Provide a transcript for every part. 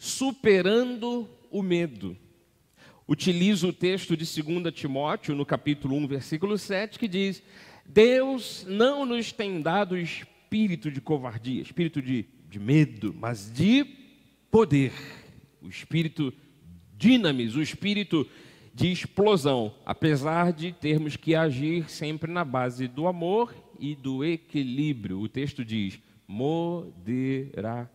superando o medo. Utilizo o texto de 2 Timóteo, no capítulo 1, versículo 7, que diz: Deus não nos tem dado espírito de covardia, espírito de medo, mas de poder. O espírito dinamis, o espírito de explosão, apesar de termos que agir sempre na base do amor e do equilíbrio. O texto diz: moderação.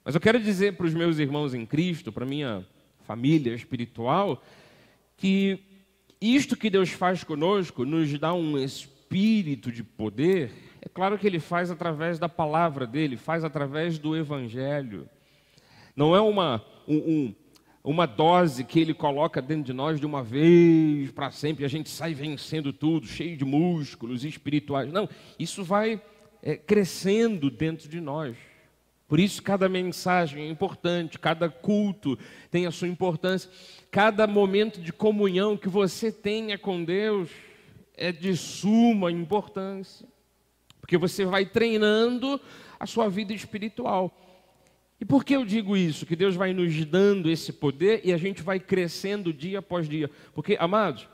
Mas eu quero dizer para os meus irmãos em Cristo, para a minha família espiritual, que isto que Deus faz conosco, nos dá um espírito de poder. É claro que Ele faz através da palavra dEle, faz através do Evangelho. Não é uma dose que Ele coloca dentro de nós de uma vez para sempre, e a gente sai vencendo tudo, cheio de músculos espirituais. Não, isso vai crescendo dentro de nós. Por isso cada mensagem é importante, cada culto tem a sua importância, cada momento de comunhão que você tenha com Deus é de suma importância, porque você vai treinando a sua vida espiritual. E por que eu digo isso? Que Deus vai nos dando esse poder e a gente vai crescendo dia após dia. Porque, amados,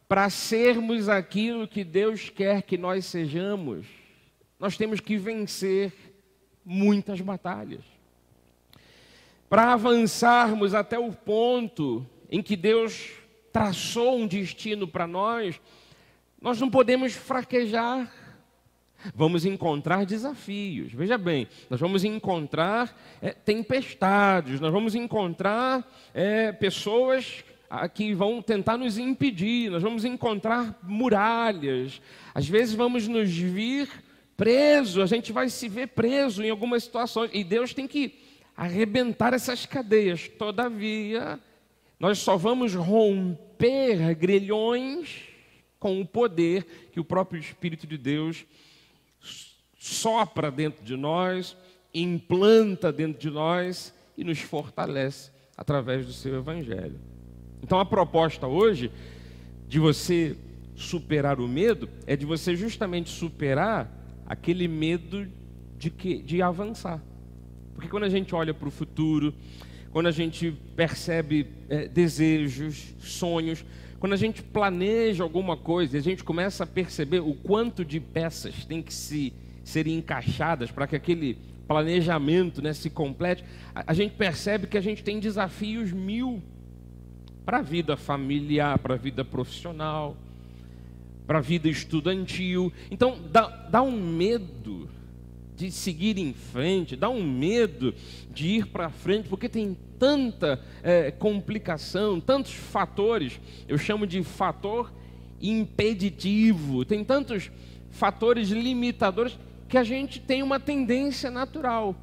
para sermos aquilo que Deus quer que nós sejamos, nós temos que vencer muitas batalhas. Para avançarmos até o ponto em que Deus traçou um destino para nós, nós não podemos fraquejar. Vamos encontrar desafios. Veja bem, nós vamos encontrar tempestades, nós vamos encontrar pessoas que vão tentar nos impedir, nós vamos encontrar muralhas. Às vezes vamos nos vir preso, a gente vai se ver preso em algumas situações, e Deus tem que arrebentar essas cadeias. Todavia, nós só vamos romper grilhões com o poder que o próprio Espírito de Deus sopra dentro de nós, implanta dentro de nós e nos fortalece através do seu Evangelho. Então a proposta hoje de você superar o medo é de você justamente superar aquele medo de avançar. Porque quando a gente olha para o futuro, quando a gente percebe desejos, sonhos, quando a gente planeja alguma coisa, a gente começa a perceber o quanto de peças tem que serem encaixadas para que aquele planejamento se complete, a gente percebe que a gente tem desafios 1000 para a vida familiar, para a vida profissional, para a vida estudantil. Então dá um medo de seguir em frente, dá um medo de ir para frente, porque tem tanta complicação, tantos fatores. Eu chamo de fator impeditivo. Tem tantos fatores limitadores que a gente tem uma tendência natural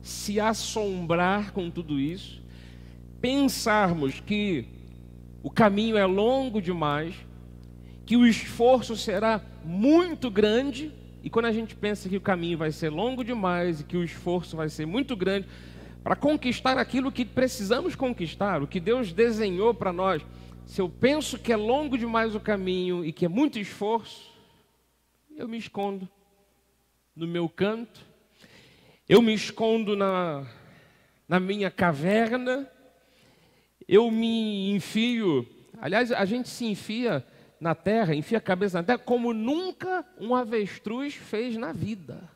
se assombrar com tudo isso, pensarmos que o caminho é longo demais, que o esforço será muito grande. E quando a gente pensa que o caminho vai ser longo demais e que o esforço vai ser muito grande para conquistar aquilo que precisamos conquistar, o que Deus desenhou para nós, se eu penso que é longo demais o caminho e que é muito esforço, eu me escondo no meu canto, eu me escondo na minha caverna, eu me enfio. Aliás, a gente se enfia na terra, enfia a cabeça na terra, como nunca um avestruz fez na vida.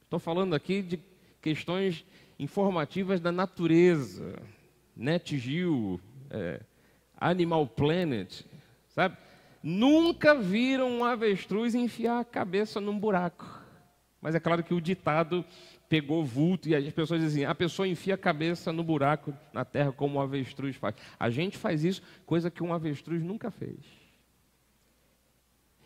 Estou falando aqui de questões informativas da natureza, NetGeo, Animal Planet, sabe? Nunca viram um avestruz enfiar a cabeça num buraco. Mas é claro que o ditado pegou vulto e as pessoas dizem: a pessoa enfia a cabeça no buraco na terra como um avestruz faz. A gente faz isso, coisa que um avestruz nunca fez.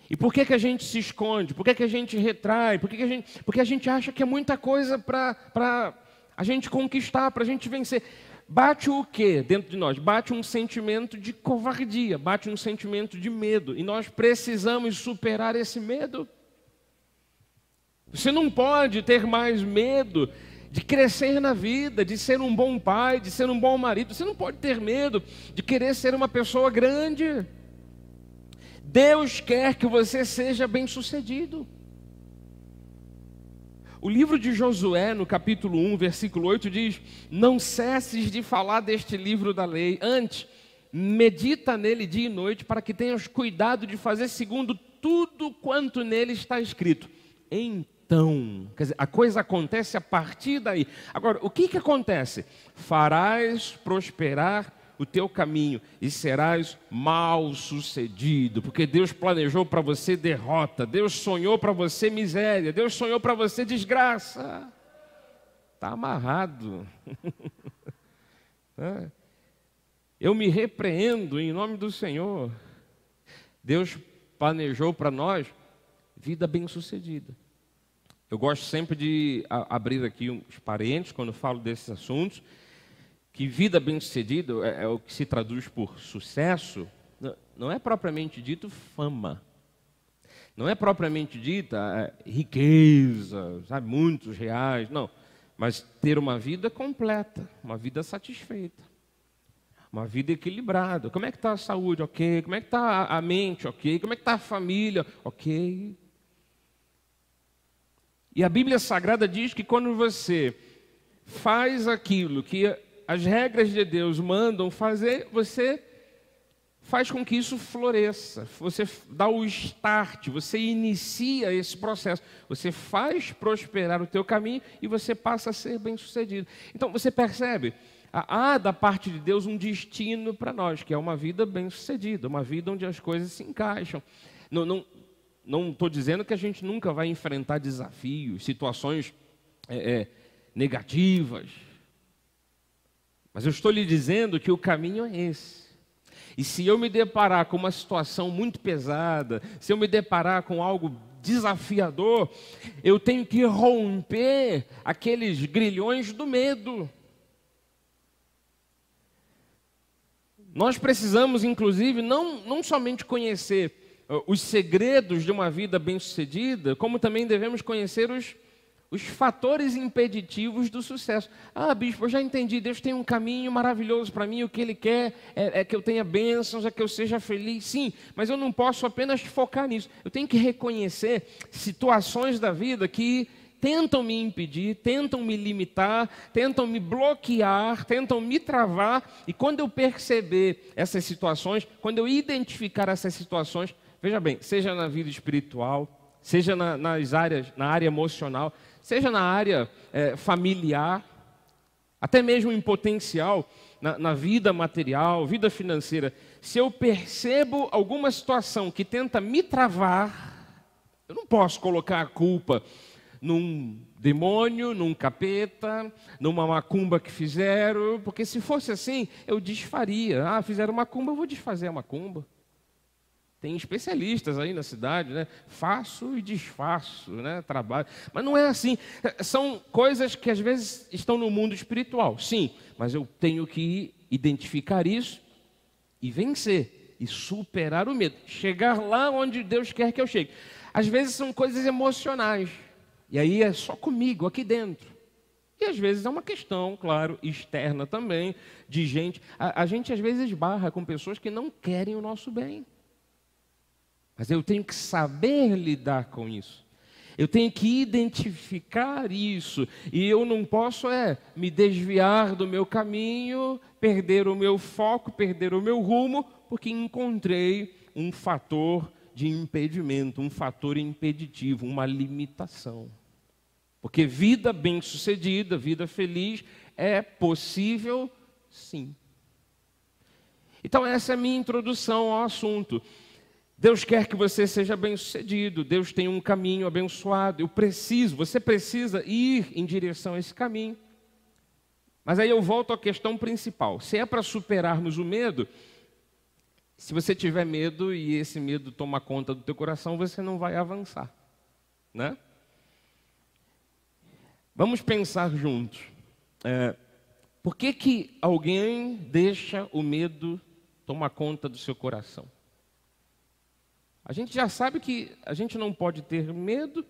E por que a gente se esconde? Por que a gente retrai? Porque a gente acha que é muita coisa para a gente conquistar, para a gente vencer. Bate o quê dentro de nós? Bate um sentimento de covardia, bate um sentimento de medo. E nós precisamos superar esse medo. Você não pode ter mais medo de crescer na vida, de ser um bom pai, de ser um bom marido. Você não pode ter medo de querer ser uma pessoa grande. Deus quer que você seja bem-sucedido. O livro de Josué, no capítulo 1, versículo 8, diz: não cesses de falar deste livro da lei, antes, medita nele dia e noite, para que tenhas cuidado de fazer segundo tudo quanto nele está escrito. Então, quer dizer, a coisa acontece a partir daí. Agora, o que acontece? Farás prosperar o teu caminho e serás mal sucedido, porque Deus planejou para você derrota, Deus sonhou para você miséria, Deus sonhou para você desgraça. Está amarrado. Eu me repreendo em nome do Senhor. Deus planejou para nós vida bem-sucedida. Eu gosto sempre de abrir aqui os parênteses quando falo desses assuntos, que vida bem-sucedida é o que se traduz por sucesso, não é propriamente dito fama, não é propriamente dita riqueza, sabe, muitos reais, não, mas ter uma vida completa, uma vida satisfeita, uma vida equilibrada. Como é que está a saúde? Ok. Como é que está a mente? Ok. Como é que está a família? Ok. E a Bíblia Sagrada diz que quando você faz aquilo que as regras de Deus mandam fazer, você faz com que isso floresça. Você dá o start, você inicia esse processo. Você faz prosperar o teu caminho e você passa a ser bem-sucedido. Então você percebe, há da parte de Deus um destino para nós, que é uma vida bem-sucedida, uma vida onde as coisas se encaixam. Não estou dizendo que a gente nunca vai enfrentar desafios, situações negativas. Mas eu estou lhe dizendo que o caminho é esse. E se eu me deparar com uma situação muito pesada, se eu me deparar com algo desafiador, eu tenho que romper aqueles grilhões do medo. Nós precisamos, inclusive, não somente conhecer os segredos de uma vida bem-sucedida, como também devemos conhecer os fatores impeditivos do sucesso. Bispo, eu já entendi, Deus tem um caminho maravilhoso para mim, o que Ele quer é que eu tenha bênçãos, é que eu seja feliz, sim, mas eu não posso apenas focar nisso. Eu tenho que reconhecer situações da vida que tentam me impedir, tentam me limitar, tentam me bloquear, tentam me travar, e quando eu perceber essas situações, quando eu identificar essas situações, veja bem, seja na vida espiritual, seja na área emocional, seja na área familiar, até mesmo em potencial, na vida material, vida financeira, se eu percebo alguma situação que tenta me travar, eu não posso colocar a culpa num demônio, num capeta, numa macumba que fizeram, porque se fosse assim, eu desfaria. Fizeram macumba, eu vou desfazer a macumba. Tem especialistas aí na cidade, né? Faço e desfaço, né? Trabalho. Mas não é assim. São coisas que às vezes estão no mundo espiritual, sim, mas eu tenho que identificar isso e vencer, e superar o medo, chegar lá onde Deus quer que eu chegue. Às vezes são coisas emocionais, e aí é só comigo, aqui dentro. E às vezes é uma questão, claro, externa também, de gente. A gente às vezes esbarra com pessoas que não querem o nosso bem. Mas eu tenho que saber lidar com isso. Eu tenho que identificar isso. E eu não posso me desviar do meu caminho, perder o meu foco, perder o meu rumo, porque encontrei um fator de impedimento, um fator impeditivo, uma limitação. Porque vida bem-sucedida, vida feliz, é possível, sim. Então essa é a minha introdução ao assunto. Deus quer que você seja bem-sucedido, Deus tem um caminho abençoado, você precisa ir em direção a esse caminho. Mas aí eu volto à questão principal, se é para superarmos o medo, se você tiver medo e esse medo toma conta do teu coração, você não vai avançar, né? Vamos pensar juntos, por que alguém deixa o medo tomar conta do seu coração? A gente já sabe que a gente não pode ter medo,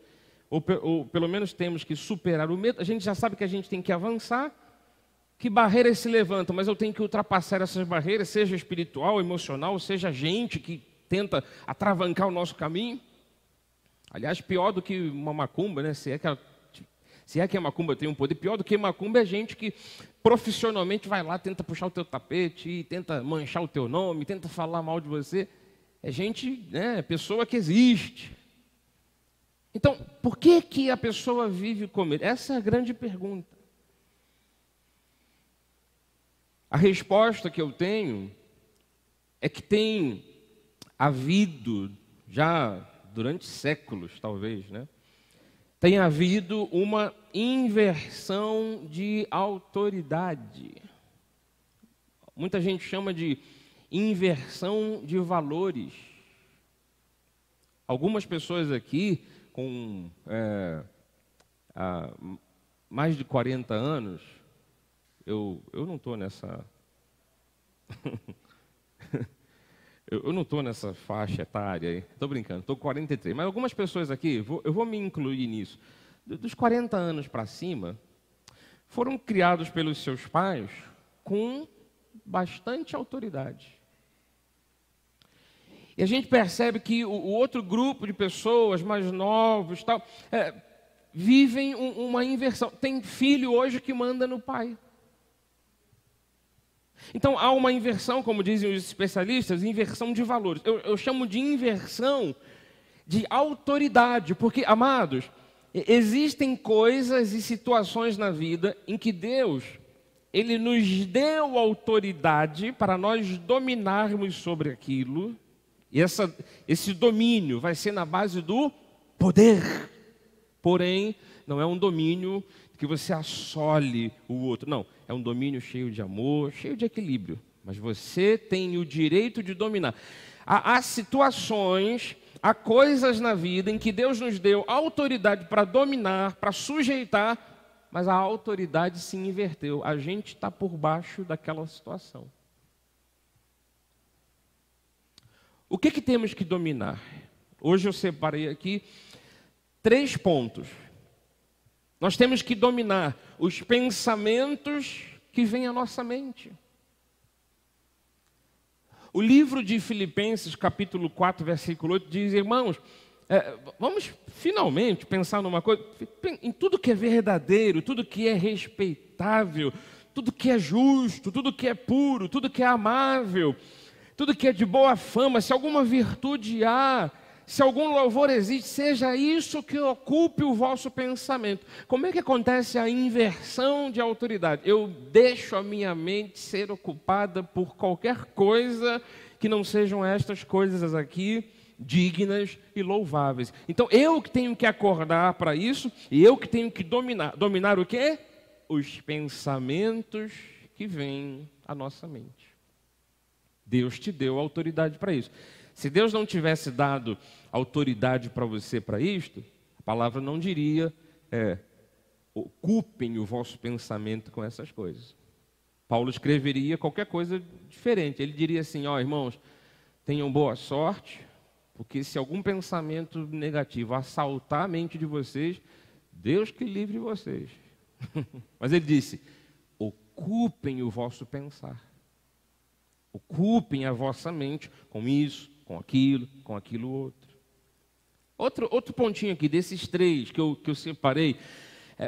ou pelo menos temos que superar o medo. A gente já sabe que a gente tem que avançar, que barreiras se levantam, mas eu tenho que ultrapassar essas barreiras, seja espiritual, emocional, seja gente que tenta atravancar o nosso caminho. Aliás, pior do que uma macumba, né? Se é que ela Se é que a macumba tem um poder, pior do que macumba é gente que profissionalmente vai lá, tenta puxar o teu tapete, tenta manchar o teu nome, tenta falar mal de você. É gente, né, pessoa que existe. Então, por que a pessoa vive com medo? Essa é a grande pergunta. A resposta que eu tenho é que tem havido, já durante séculos talvez, né? Tem havido uma inversão de autoridade. Muita gente chama de inversão de valores. Algumas pessoas aqui com mais de 40 anos, eu não estou nessa... eu não estou nessa faixa etária, estou brincando, estou com 43, mas algumas pessoas aqui, eu vou me incluir nisso, dos 40 anos para cima, foram criados pelos seus pais com bastante autoridade. E a gente percebe que o outro grupo de pessoas mais novos, vivem uma inversão. Tem filho hoje que manda no pai. Então, há uma inversão, como dizem os especialistas, inversão de valores. Eu chamo de inversão de autoridade, porque, amados, existem coisas e situações na vida em que Deus, Ele nos deu autoridade para nós dominarmos sobre aquilo, e esse domínio vai ser na base do poder. Porém, não é um domínio que você assole o outro. Não, é um domínio cheio de amor, cheio de equilíbrio. Mas você tem o direito de dominar. Há situações, há coisas na vida em que Deus nos deu autoridade para dominar, para sujeitar, mas a autoridade se inverteu. A gente está por baixo daquela situação. O que temos que dominar? Hoje eu separei aqui 3 pontos. Nós temos que dominar os pensamentos que vêm à nossa mente. O livro de Filipenses, capítulo 4, versículo 8, diz: irmãos, vamos finalmente pensar numa coisa, em tudo que é verdadeiro, tudo que é respeitável, tudo que é justo, tudo que é puro, tudo que é amável, tudo que é de boa fama, se alguma virtude há, se algum louvor existe, seja isso que ocupe o vosso pensamento. Como é que acontece a inversão de autoridade? Eu deixo a minha mente ser ocupada por qualquer coisa que não sejam estas coisas aqui, dignas e louváveis. Então, eu que tenho que acordar para isso, e eu que tenho que dominar. Dominar o quê? Os pensamentos que vêm à nossa mente. Deus te deu autoridade para isso. Se Deus não tivesse dado autoridade para você para isto, a palavra não diria, ocupem o vosso pensamento com essas coisas. Paulo escreveria qualquer coisa diferente. Ele diria assim: ó, irmãos, tenham boa sorte, porque se algum pensamento negativo assaltar a mente de vocês, Deus que livre vocês. Mas ele disse: ocupem o vosso pensar. Ocupem a vossa mente com isso, com aquilo outro. Outro pontinho aqui, desses 3 que eu separei.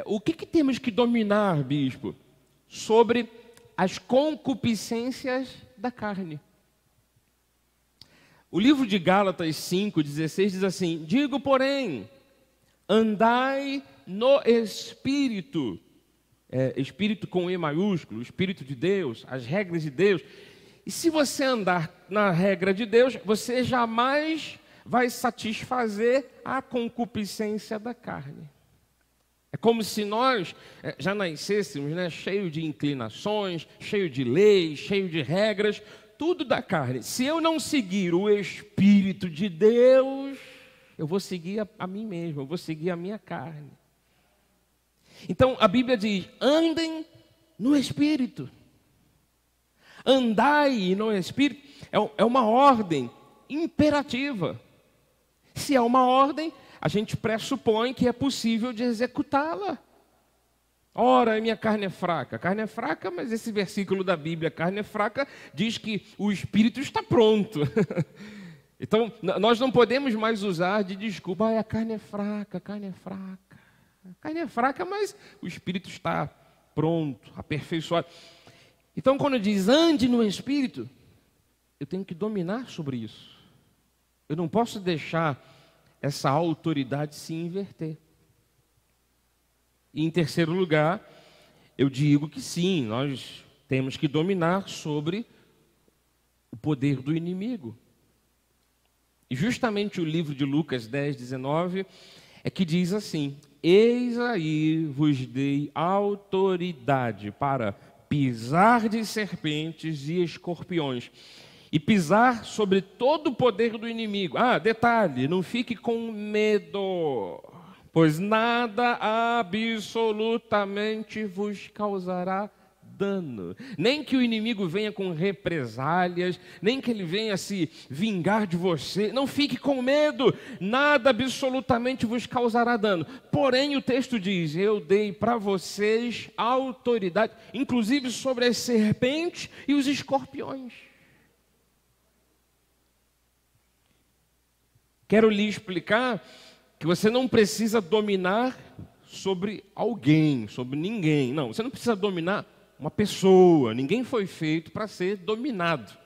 O que temos que dominar, bispo? Sobre as concupiscências da carne. O livro de Gálatas 5:16 diz assim: digo, porém, andai no Espírito. Espírito com E maiúsculo, o Espírito de Deus, as regras de Deus. E se você andar na regra de Deus, você jamais vai satisfazer a concupiscência da carne. É como se nós já nascêssemos, né, cheio de inclinações, cheio de leis, cheio de regras, tudo da carne. Se eu não seguir o Espírito de Deus, eu vou seguir a mim mesmo, eu vou seguir a minha carne. Então a Bíblia diz: andem no Espírito. Andai no Espírito é uma ordem imperativa. Se é uma ordem, a gente pressupõe que é possível de executá-la. Ora, minha carne é fraca. A carne é fraca, mas esse versículo da Bíblia, carne é fraca, diz que o Espírito está pronto. Então, nós não podemos mais usar de desculpa: a carne é fraca, a carne é fraca. A carne é fraca, mas o espírito está pronto, aperfeiçoado. Então, quando diz ande no espírito, eu tenho que dominar sobre isso. Eu não posso deixar essa autoridade se inverter. E em terceiro lugar, eu digo que sim, nós temos que dominar sobre o poder do inimigo. E justamente o livro de Lucas 10, 19 é que diz assim: eis aí vos dei autoridade para pisar de serpentes e escorpiões e pisar sobre todo o poder do inimigo. Detalhe, não fique com medo, pois nada absolutamente vos causará dano. Nem que o inimigo venha com represálias, nem que ele venha se vingar de você. Não fique com medo, nada absolutamente vos causará dano. Porém, o texto diz: eu dei para vocês autoridade, inclusive sobre as serpentes e os escorpiões. Quero lhe explicar que você não precisa dominar sobre alguém, sobre ninguém. Não, você não precisa dominar uma pessoa. Ninguém foi feito para ser dominado.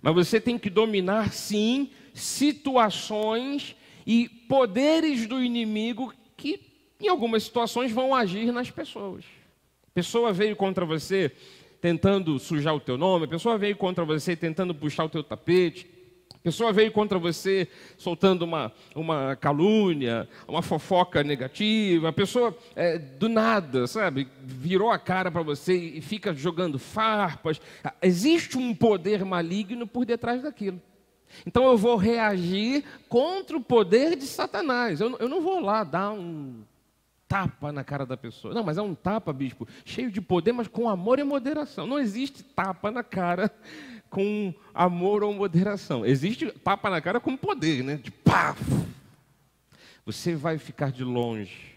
Mas você tem que dominar, sim, situações e poderes do inimigo que, em algumas situações, vão agir nas pessoas. A pessoa veio contra você tentando sujar o teu nome, a pessoa veio contra você tentando puxar o teu tapete, a pessoa veio contra você soltando uma calúnia, uma fofoca negativa. A pessoa, do nada, sabe, virou a cara para você e fica jogando farpas. Existe um poder maligno por detrás daquilo. Então eu vou reagir contra o poder de Satanás. Eu não vou lá dar um tapa na cara da pessoa. Não, mas é um tapa, bispo, cheio de poder, mas com amor e moderação. Não existe tapa na cara com amor ou moderação. Existe tapa na cara com poder, né? De pá! Você vai ficar de longe.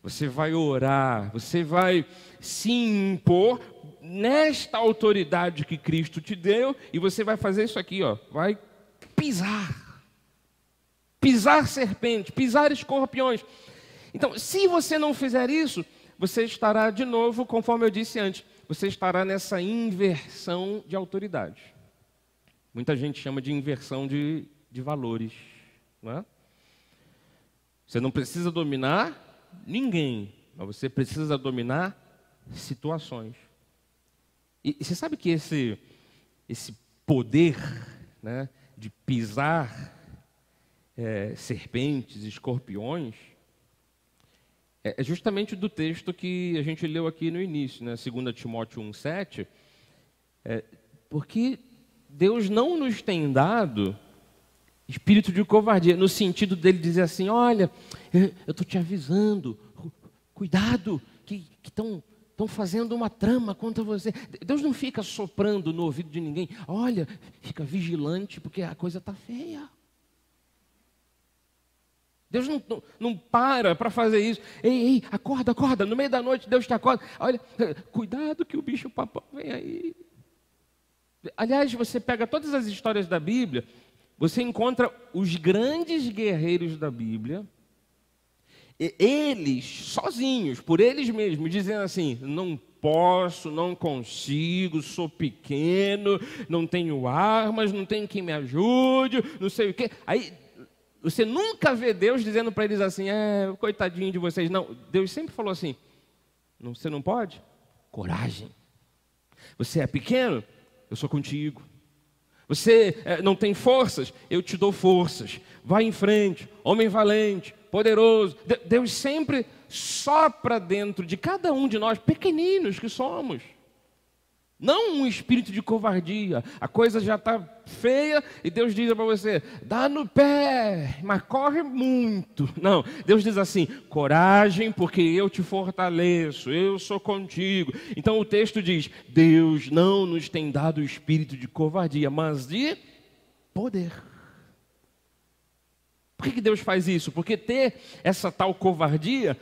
Você vai orar. Você vai se impor nesta autoridade que Cristo te deu. E você vai fazer isso aqui, ó. Vai pisar. Pisar serpente, pisar escorpiões. Então, se você não fizer isso, você estará de novo, conforme eu disse antes, você estará nessa inversão de autoridade. Muita gente chama de inversão de valores. Não é? Você não precisa dominar ninguém, mas você precisa dominar situações. E você sabe que esse poder, né, de pisar serpentes, escorpiões, é justamente do texto que a gente leu aqui no início, né? 2 Timóteo 1,7, porque Deus não nos tem dado espírito de covardia, no sentido dele dizer assim: olha, eu estou te avisando, cuidado, que estão fazendo uma trama contra você. Deus não fica soprando no ouvido de ninguém: olha, fica vigilante, porque a coisa está feia. Deus não para fazer isso. Ei, acorda, no meio da noite Deus te acorda. Olha, cuidado que o bicho papão vem aí. Aliás, você pega todas as histórias da Bíblia, você encontra os grandes guerreiros da Bíblia, eles, sozinhos, por eles mesmos, dizendo assim: não posso, não consigo, sou pequeno, não tenho armas, não tenho quem me ajude, não sei o quê. Aí você nunca vê Deus dizendo para eles assim: coitadinho de vocês. Não, Deus sempre falou assim: você não pode? Coragem. Você é pequeno? Eu sou contigo. Você não tem forças? Eu te dou forças. Vai em frente, homem valente, poderoso. Deus sempre sopra dentro de cada um de nós, pequeninos que somos. Não um espírito de covardia. A coisa já está feia e Deus diz para você: dá no pé, mas corre muito. Não, Deus diz assim: coragem, porque eu te fortaleço, eu sou contigo. Então o texto diz: Deus não nos tem dado o espírito de covardia, mas de poder. Por que Deus faz isso? Porque ter essa tal covardia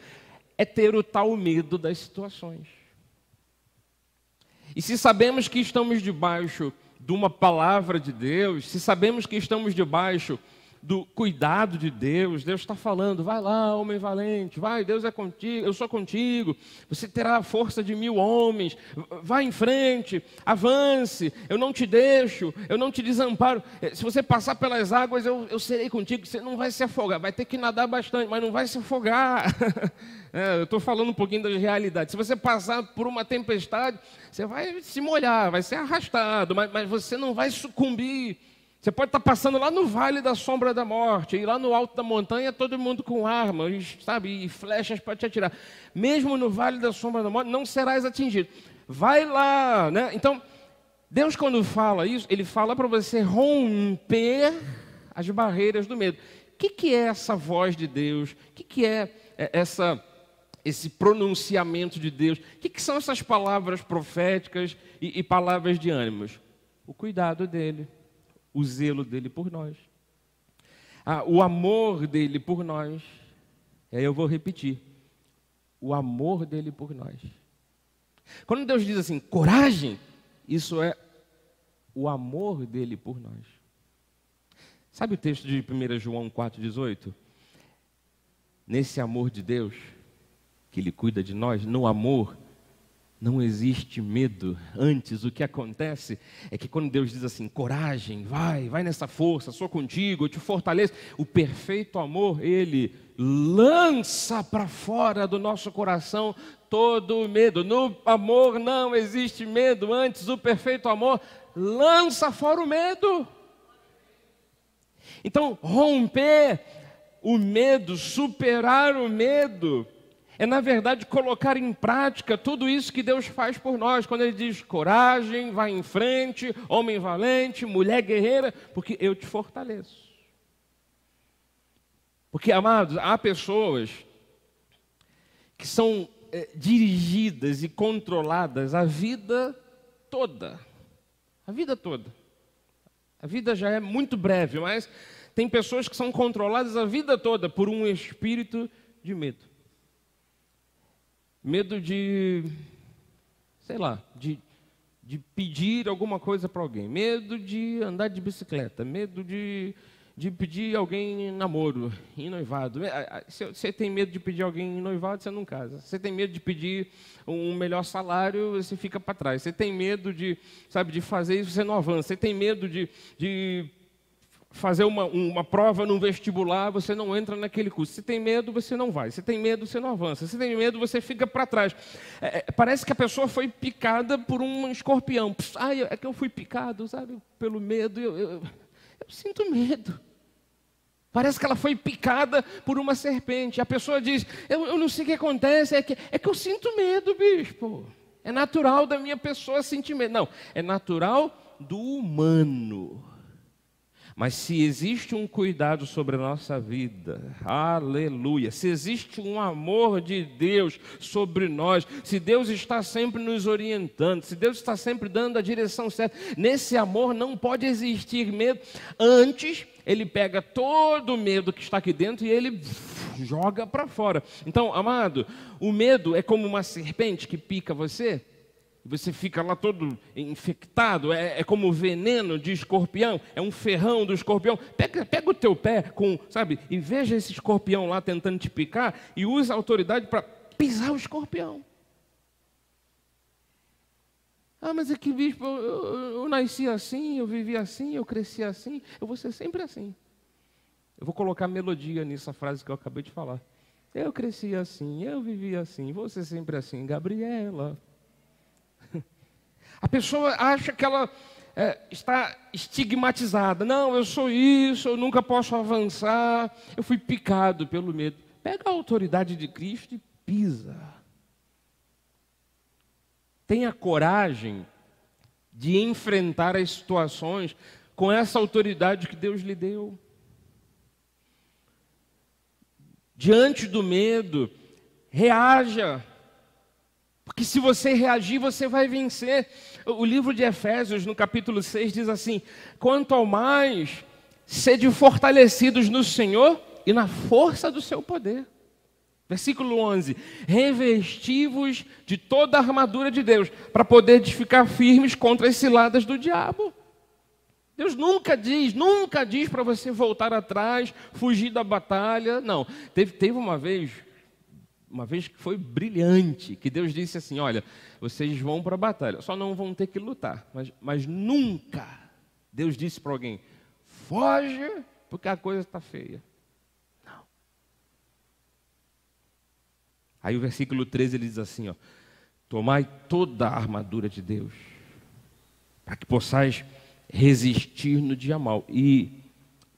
é ter o tal medo das situações. E se sabemos que estamos debaixo de uma palavra de Deus, se sabemos que estamos debaixo do cuidado de Deus. Deus está falando, vai lá, homem valente, vai, Deus é contigo, eu sou contigo, você terá a força de 1000 homens, vai em frente, avance, eu não te deixo, eu não te desamparo. Se você passar pelas águas, eu serei contigo, você não vai se afogar, vai ter que nadar bastante, mas não vai se afogar. Eu estou falando um pouquinho das realidades. Se você passar por uma tempestade, você vai se molhar, vai ser arrastado, mas você não vai sucumbir. Você pode estar passando lá no vale da sombra da morte, e lá no alto da montanha, todo mundo com armas, sabe, e flechas para te atirar. Mesmo no vale da sombra da morte, não serás atingido. Vai lá, né? Então, Deus, quando fala isso, Ele fala para você romper as barreiras do medo. O que é essa voz de Deus? O que é esse pronunciamento de Deus? O que são essas palavras proféticas e palavras de ânimos? O cuidado dEle. O zelo dele por nós. O amor dele por nós. E aí eu vou repetir. O amor dele por nós. Quando Deus diz assim, coragem, isso é o amor dele por nós. Sabe o texto de 1 João 4,18? Nesse amor de Deus, que Ele cuida de nós, no amor, não existe medo. Antes, o que acontece é que quando Deus diz assim, coragem, vai nessa força, sou contigo, eu te fortaleço. O perfeito amor, Ele lança para fora do nosso coração todo o medo. No amor não existe medo. Antes, o perfeito amor lança fora o medo. Então, romper o medo, superar o medo, é, na verdade, colocar em prática tudo isso que Deus faz por nós. Quando Ele diz, coragem, vai em frente, homem valente, mulher guerreira, porque eu te fortaleço. Porque, amados, há pessoas que são dirigidas e controladas a vida toda. A vida toda. A vida já é muito breve, mas tem pessoas que são controladas a vida toda por um espírito de medo. Medo de, sei lá, de pedir alguma coisa para alguém. Medo de andar de bicicleta. Medo de pedir alguém em namoro, em noivado. Se você tem medo de pedir alguém em noivado, você não casa. Se você tem medo de pedir um melhor salário, você fica para trás. Você tem medo de fazer isso, você não avança. Você tem medo de fazer uma prova num vestibular, você não entra naquele curso. Se tem medo, você não vai. Se tem medo, você não avança. Se tem medo, você fica para trás. Parece que a pessoa foi picada por um escorpião. É que eu fui picado, sabe, pelo medo. Eu sinto medo. Parece que ela foi picada por uma serpente. A pessoa diz, eu não sei o que acontece, é que eu sinto medo, bispo. É natural da minha pessoa sentir medo. Não, é natural do humano. Mas se existe um cuidado sobre a nossa vida, aleluia, se existe um amor de Deus sobre nós, se Deus está sempre nos orientando, se Deus está sempre dando a direção certa, nesse amor não pode existir medo. Antes, Ele pega todo o medo que está aqui dentro e Ele joga para fora. Então, amado, o medo é como uma serpente que pica você. Você fica lá todo infectado, é como veneno de escorpião, é um ferrão do escorpião. Pega o teu pé, e veja esse escorpião lá tentando te picar e usa a autoridade para pisar o escorpião. Mas é que, bispo, eu nasci assim, eu vivi assim, eu cresci assim, eu vou ser sempre assim. Eu vou colocar melodia nessa frase que eu acabei de falar. Eu cresci assim, eu vivi assim, vou ser sempre assim, Gabriela. A pessoa acha que ela está estigmatizada. Não, eu sou isso, eu nunca posso avançar. Eu fui picado pelo medo. Pega a autoridade de Cristo e pisa. Tenha coragem de enfrentar as situações com essa autoridade que Deus lhe deu. Diante do medo, reaja. Porque se você reagir, você vai vencer. O livro de Efésios, no capítulo 6, diz assim, quanto ao mais, sede fortalecidos no Senhor e na força do seu poder. Versículo 11, revesti-vos de toda a armadura de Deus, para poder ficar firmes contra as ciladas do diabo. Deus nunca diz para você voltar atrás, fugir da batalha. Não, teve uma vez que foi brilhante, que Deus disse assim, olha, vocês vão para a batalha, só não vão ter que lutar. Mas nunca Deus disse para alguém, foge, porque a coisa está feia. Não. Aí o versículo 13 ele diz assim, ó, tomai toda a armadura de Deus, para que possais resistir no dia mau. E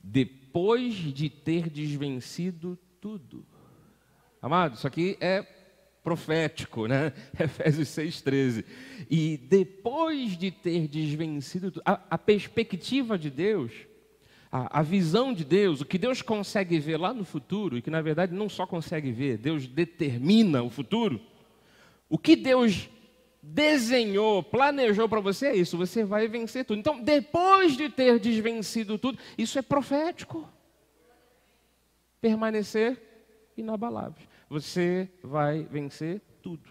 depois de ter desvencido tudo. Amado, isso aqui é profético, né? Efésios 6,13. E depois de ter desvencido tudo, a perspectiva de Deus, a visão de Deus, o que Deus consegue ver lá no futuro, e que na verdade não só consegue ver, Deus determina o futuro. O que Deus desenhou, planejou para você é isso, você vai vencer tudo. Então, depois de ter desvencido tudo, isso é profético. Permanecer inabaláveis. Você vai vencer tudo.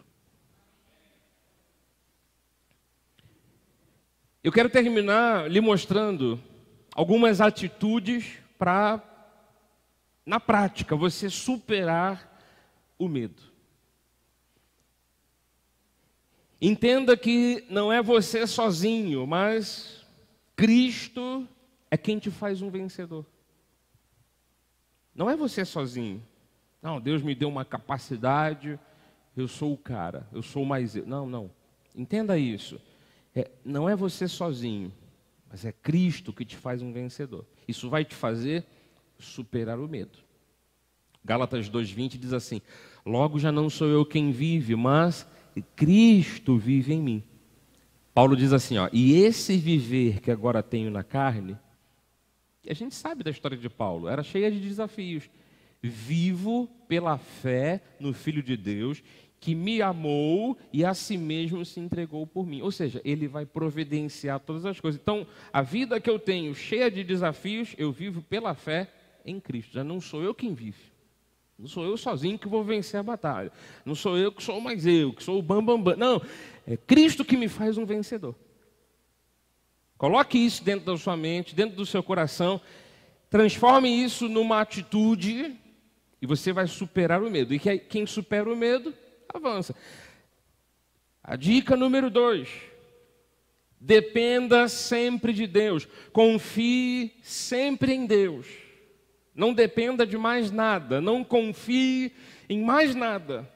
Eu quero terminar lhe mostrando algumas atitudes para, na prática, você superar o medo. Entenda que não é você sozinho, mas Cristo é quem te faz um vencedor. Não é você sozinho. Não, Deus me deu uma capacidade, eu sou o cara, eu sou mais eu. Não. Entenda isso. Não é você sozinho, mas é Cristo que te faz um vencedor. Isso vai te fazer superar o medo. Gálatas 2:20 diz assim, logo já não sou eu quem vive, mas Cristo vive em mim. Paulo diz assim, ó, e esse viver que agora tenho na carne, a gente sabe da história de Paulo, era cheia de desafios. Vivo pela fé no Filho de Deus, que me amou e a si mesmo se entregou por mim. Ou seja, ele vai providenciar todas as coisas. Então, a vida que eu tenho, cheia de desafios, eu vivo pela fé em Cristo. Já não sou eu quem vive. Não sou eu sozinho que vou vencer a batalha. Não sou eu que sou mais eu, que sou o bambambam. Não, é Cristo que me faz um vencedor. Coloque isso dentro da sua mente, dentro do seu coração. Transforme isso numa atitude e você vai superar o medo. E quem supera o medo, avança. A dica número 2. Dependa sempre de Deus. Confie sempre em Deus. Não dependa de mais nada. Não confie em mais nada.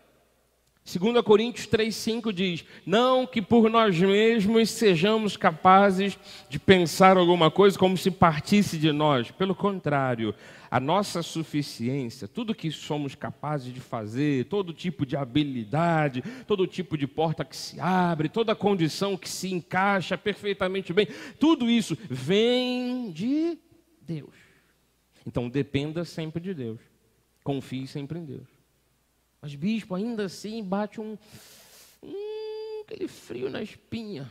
2 Coríntios 3,5 diz, não que por nós mesmos sejamos capazes de pensar alguma coisa como se partisse de nós. Pelo contrário, a nossa suficiência, tudo que somos capazes de fazer, todo tipo de habilidade, todo tipo de porta que se abre, toda condição que se encaixa perfeitamente bem, tudo isso vem de Deus. Então dependa sempre de Deus. Confie sempre em Deus. Mas, bispo, ainda assim bate aquele frio na espinha,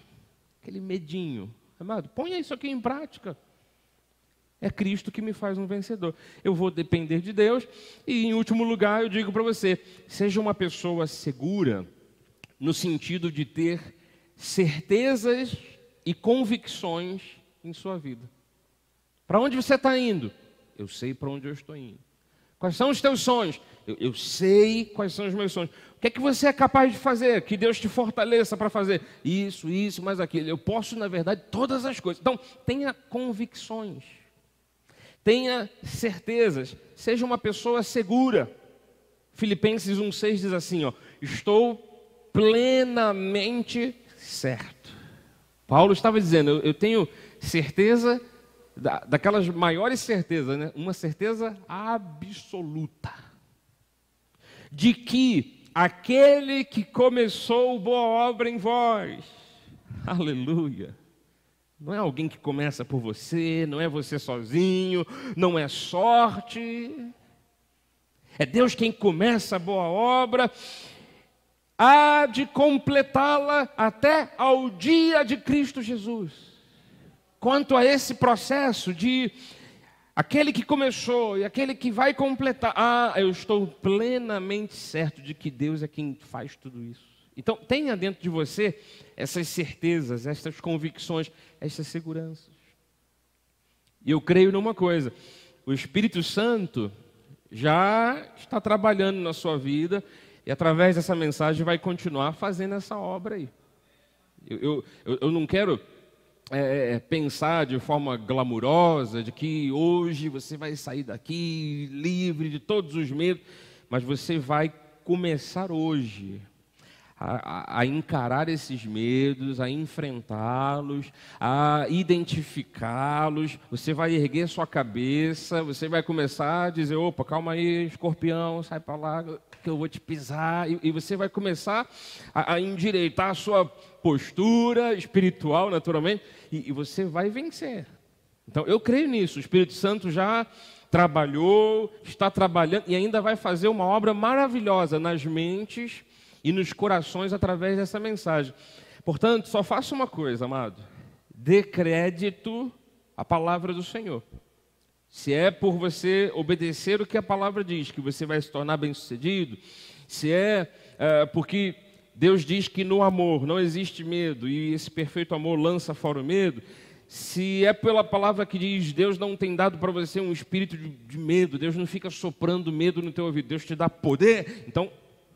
aquele medinho. Amado, ponha isso aqui em prática. É Cristo que me faz um vencedor. Eu vou depender de Deus. E, em último lugar, eu digo para você, seja uma pessoa segura, no sentido de ter certezas e convicções em sua vida. Para onde você está indo? Eu sei para onde eu estou indo. Quais são os teus sonhos? Eu sei quais são os meus sonhos. O que é que você é capaz de fazer? Que Deus te fortaleça para fazer isso, mais aquilo. Eu posso, na verdade, todas as coisas. Então, tenha convicções. Tenha certezas. Seja uma pessoa segura. Filipenses 1,6 diz assim, ó, estou plenamente certo. Paulo estava dizendo, eu tenho certeza daquelas maiores certezas, né? Uma certeza absoluta de que aquele que começou boa obra em vós, aleluia, não é alguém que começa por você, não é você sozinho, não é sorte, é Deus quem começa a boa obra, há de completá-la até ao dia de Cristo Jesus. Quanto a esse processo de aquele que começou e aquele que vai completar, eu estou plenamente certo de que Deus é quem faz tudo isso. Então, tenha dentro de você essas certezas, essas convicções, essas seguranças. E eu creio numa coisa: o Espírito Santo já está trabalhando na sua vida e através dessa mensagem vai continuar fazendo essa obra aí. Eu não quero pensar de forma glamurosa de que hoje você vai sair daqui livre de todos os medos, mas você vai começar hoje a encarar esses medos, a enfrentá-los, a identificá-los. Você vai erguer sua cabeça, você vai começar a dizer: opa, calma aí, escorpião, sai para lá que eu vou te pisar. E você vai começar a endireitar a sua postura espiritual, naturalmente, e você vai vencer. Então, eu creio nisso. O Espírito Santo já trabalhou, está trabalhando e ainda vai fazer uma obra maravilhosa nas mentes e nos corações através dessa mensagem. Portanto, só faça uma coisa, amado: dê crédito à palavra do Senhor. Se é por você obedecer o que a palavra diz, que você vai se tornar bem-sucedido, se é porque Deus diz que no amor não existe medo e esse perfeito amor lança fora o medo, se é pela palavra que diz: Deus não tem dado para você um espírito de medo, Deus não fica soprando medo no teu ouvido, Deus te dá poder, então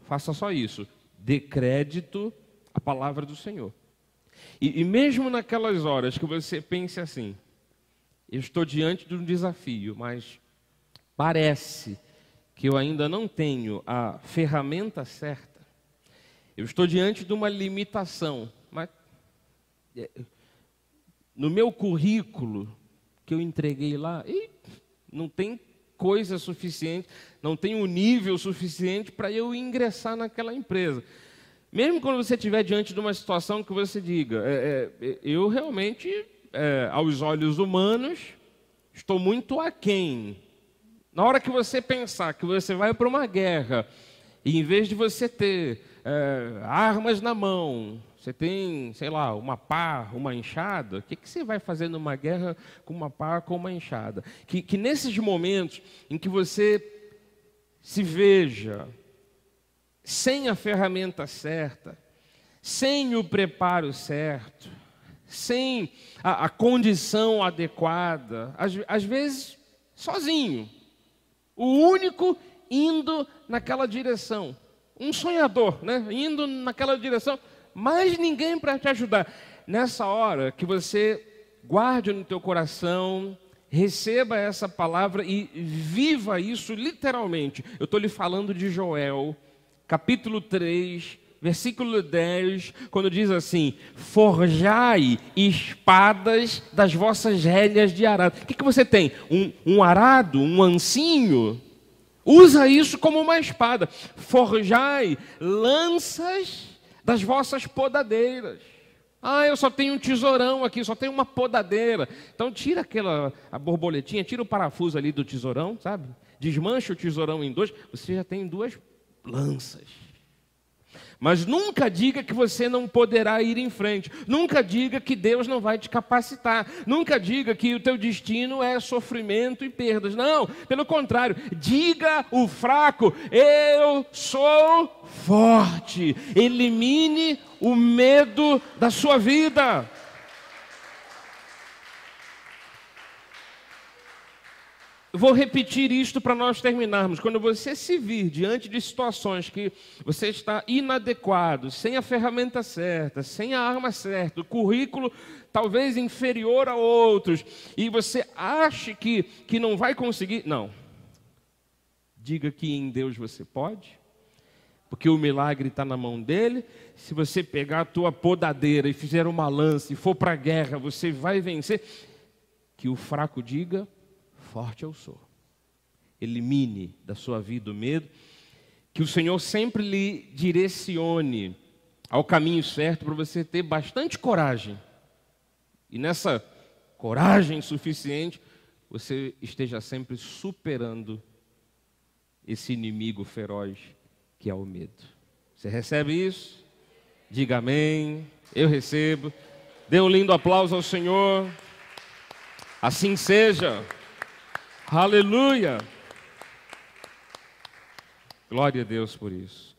faça só isso: dê crédito à palavra do Senhor. E mesmo naquelas horas que você pense assim: eu estou diante de um desafio, mas parece que eu ainda não tenho a ferramenta certa, eu estou diante de uma limitação, mas no meu currículo que eu entreguei lá, não tem coisa suficiente, não tem um nível suficiente para eu ingressar naquela empresa. Mesmo quando você estiver diante de uma situação que você diga: eu realmente, aos olhos humanos, estou muito aquém. Na hora que você pensar que você vai para uma guerra, e em vez de você ter armas na mão, você tem, sei lá, uma pá, uma enxada, o que você vai fazer numa guerra com uma pá, com uma enxada? Que nesses momentos em que você se veja sem a ferramenta certa, sem o preparo certo, sem a condição adequada, às vezes sozinho, o único indo naquela direção, um sonhador, né? Indo naquela direção, mas ninguém para te ajudar. Nessa hora que você guarde no teu coração, receba essa palavra e viva isso literalmente. Eu estou lhe falando de Joel, capítulo 3, versículo 10, quando diz assim: forjai espadas das vossas relhas de arado. O que você tem? Um arado, um ancinho? Usa isso como uma espada. Forjai lanças das vossas podadeiras. Eu só tenho um tesourão aqui, só tenho uma podadeira. Então tira a borboletinha, tira o parafuso ali do tesourão, sabe? Desmancha o tesourão em dois, você já tem duas lanças. Mas nunca diga que você não poderá ir em frente. Nunca diga que Deus não vai te capacitar. Nunca diga que o teu destino é sofrimento e perdas. Não, pelo contrário. Diga o fraco: eu sou forte. Elimine o medo da sua vida. Vou repetir isto para nós terminarmos. Quando você se vir diante de situações que você está inadequado, sem a ferramenta certa, sem a arma certa, o currículo talvez inferior a outros, e você acha que não vai conseguir, não. Diga que em Deus você pode, porque o milagre está na mão dele. Se você pegar a tua podadeira e fizer uma lança e for para a guerra, você vai vencer. Que o fraco diga: forte eu sou. Elimine da sua vida o medo. Que o Senhor sempre lhe direcione ao caminho certo para você ter bastante coragem. E nessa coragem suficiente, você esteja sempre superando esse inimigo feroz que é o medo. Você recebe isso? Diga amém. Eu recebo. Dê um lindo aplauso ao Senhor. Assim seja. Aleluia! Glória a Deus por isso.